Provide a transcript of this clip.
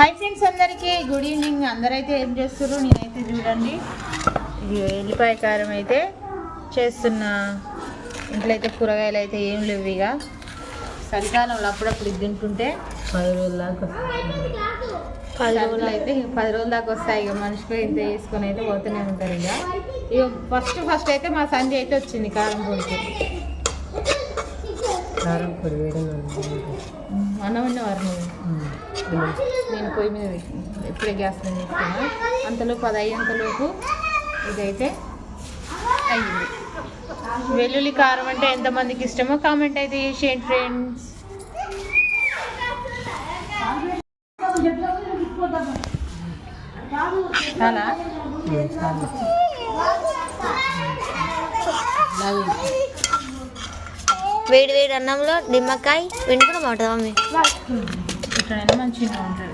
Hi friends, అందరికీ good evening. అందరైతే ఏం చేస్తున్నారు? నేనైతే చూడండి ఎల్లిపాయ కారం అయితే చేస్తున్నా. ఇంట్లో అయితే కూరగాయలు అయితే ఏం లేవు. ఇక చలికాలంలో అప్పుడప్పుడు ఇది తింటుంటే 10 రోజుల దాకా అయితే 10 రోజుల దాకా వస్తాయి. ఇక మనిషికి ఇంత వేసుకొని అయితే పోతూనే ఉంటారు. ఇక ఫస్ట్ అయితే మా సంధ్య అయితే వచ్చింది కారం పొడికి. కారం పొడి వేయడం అన్నం ఉన్నవారు నేను పొయ్యి మీద పెట్టిన, ఇప్పుడే గ్యాస్ మీద తీసుకున్నా. అంతలోపు అది అయ్యేంతలోపు ఇదైతే అయ్యింది. వెల్లుల్లి కారం అంటే ఎంతమందికి ఇష్టమో కామెంట్ అయితే చేసేయండి ఫ్రెండ్స్. చాలా వేడి వేడి అన్నంలో నిమ్మకాయ వెండుకుని బాగుంటుంది మమ్మీ. ఇట్లనైనా మంచిగా ఉంటుంది.